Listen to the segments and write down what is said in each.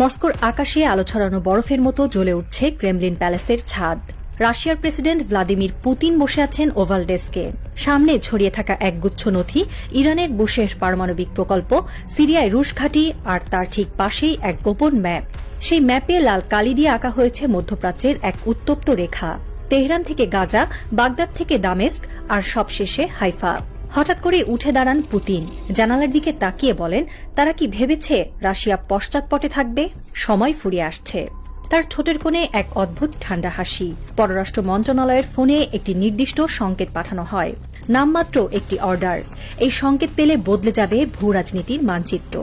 মস্কোর আকাশে আলো ছড়ানো বরফের মতো জ্বলে উঠছে ক্রেমলিন প্যালেসের ছাদ। রাশিয়ার প্রেসিডেন্ট ভ্লাদিমির পুতিন বসে আছেন ওভাল ডেস্কে। সামনে ছড়িয়ে থাকা একগুচ্ছ নথি, ইরানের বুশেহর পারমাণবিক প্রকল্প, সিরিয়ায় রুশ ঘাঁটি, আর তার ঠিক পাশেই এক গোপন ম্যাপ। সেই ম্যাপে লাল কালি দিয়ে আঁকা হয়েছে মধ্যপ্রাচ্যের এক উত্তপ্ত রেখা। তেহরান থেকে গাজা, বাগদাদ থেকে দামেস্ক, আর সবশেষে হাইফা। হঠাৎ করে উঠে দাঁড়ান পুতিন, জানালার দিকে তাকিয়ে বলেন, তারা কি ভেবেছে রাশিয়া পশ্চাৎপটে থাকবে? সময় ফুরিয়ে আসছে। তার ঠোঁটের কোণে এক অদ্ভুত ঠান্ডা হাসি। পররাষ্ট্র মন্ত্রণালয়ের ফোনে একটি নির্দিষ্ট সংকেত পাঠানো হয়, নামমাত্র একটি অর্ডার। এই সংকেত পেলে বদলে যাবে ভূ রাজনীতির মানচিত্র।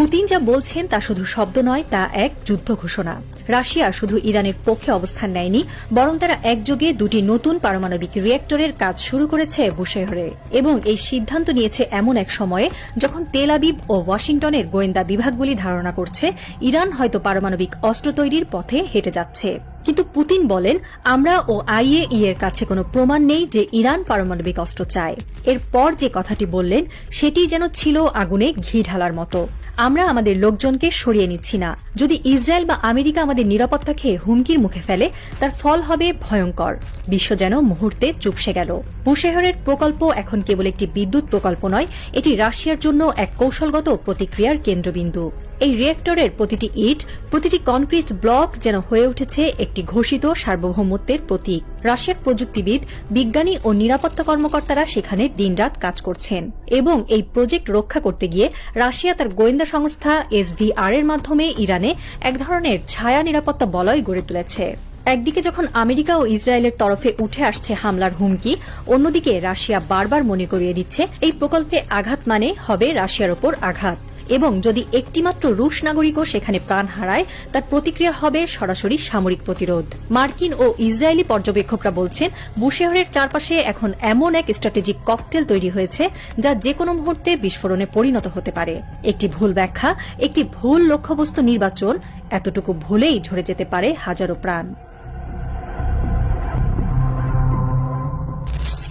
পুতিন যা বলছেন তা শুধু শব্দ নয়, তা এক যুদ্ধ ঘোষণা। রাশিয়া শুধু ইরানের পক্ষে অবস্থান নেয়নি, বরং তারা একযোগে দুটি নতুন পারমাণবিক রিয়েক্টরের কাজ শুরু করেছে বুশেহরে। এবং এই সিদ্ধান্ত নিয়েছে এমন এক সময়ে যখন তেল আবিব ও ওয়াশিংটনের গোয়েন্দা বিভাগগুলি ধারণা করছে ইরান হয়তো পারমাণবিক অস্ত্র তৈরির পথে হেঁটে যাচ্ছে। কিন্তু পুতিন বলেন, আমরা ও আইএই এর কাছে কোনো প্রমাণ নেই যে ইরান পারমাণবিক অস্ত্র চায়। এরপর যে কথাটি বললেন সেটি যেন ছিল আগুনে ঘি ঢালার মতো। আমরা আমাদের লোকজনকে সরিয়ে নিচ্ছি না। যদি ইসরায়েল বা আমেরিকা আমাদের নিরাপত্তা খেয়ে হুমকির মুখে ফেলে, তার ফল হবে ভয়ঙ্কর। বিশ্ব যেন মুহূর্তে চুপসে গেল। বুশেহরের প্রকল্প এখন কেবল একটি বিদ্যুৎ প্রকল্প নয়, এটি রাশিয়ার জন্য এক কৌশলগত প্রতিক্রিয়ার কেন্দ্রবিন্দু। এই রিয়েক্টরের প্রতিটি ইট, প্রতিটি কনক্রিট ব্লক যেন হয়ে উঠেছে একটি ঘোষিত সার্বভৌমত্বের প্রতীক। রাশিয়ার প্রযুক্তিবিদ, বিজ্ঞানী ও নিরাপত্তা কর্মকর্তারা সেখানে দিনরাত কাজ করছেন। এবং এই প্রজেক্ট রক্ষা করতে গিয়ে রাশিয়া তার গোয়েন্দা সংস্থা SVR এর মাধ্যমে ইরানে এক ধরনের ছায়া নিরাপত্তা বলয় গড়ে তুলেছে। একদিকে যখন আমেরিকা ও ইসরায়েলের তরফে উঠে আসছে হামলার হুমকি, অন্যদিকে রাশিয়া বারবার মনে করিয়ে দিচ্ছে এই প্রকল্পে আঘাত মানে হবে রাশিয়ার ওপর আঘাত। এবং যদি একটিমাত্র রুশ নাগরিকও সেখানে প্রাণ হারায়, তার প্রতিক্রিয়া হবে সরাসরি সামরিক প্রতিরোধ। মার্কিন ও ইসরায়েলি পর্যবেক্ষকরা বলছেন, বুশেহরের চারপাশে এখন এমন এক স্ট্র্যাটেজিক ককটেল তৈরি হয়েছে যা যেকোনো মুহূর্তে বিস্ফোরণে পরিণত হতে পারে। একটি ভুল ব্যাখ্যা, একটি ভুল লক্ষ্যবস্তু নির্বাচন, এতটুকু ভুলেই ঝরে যেতে পারে হাজারো প্রাণ।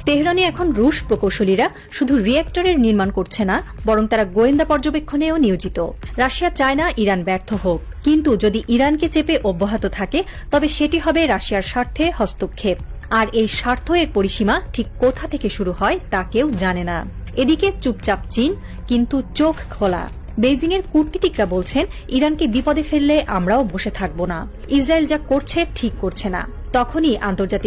তেহরানে এখন রুশ প্রকৌশলীরা শুধু রিয়েক্টরের নির্মাণ করছে না, বরং তারা গোয়েন্দা পর্যবেক্ষণেও নিয়োজিত। রাশিয়া চায় না ইরান ব্যর্থ হোক, কিন্তু যদি ইরানকে চেপে অব্যাহত থাকে তবে সেটি হবে রাশিয়ার স্বার্থে হস্তক্ষেপ। আর এই স্বার্থ এর পরিসীমা ঠিক কোথা থেকে শুরু হয় তা কেউ জানে না। এদিকে চুপচাপ চীন, কিন্তু চোখ খোলা। বেইজিং এর কূটনীতিকরা বলছেন, ইরানকে বিপদে ফেললে আমরাও বসে থাকব না। ইসরায়েল যা করছে ঠিক করছে না। তখনই আন্তর্জাতিক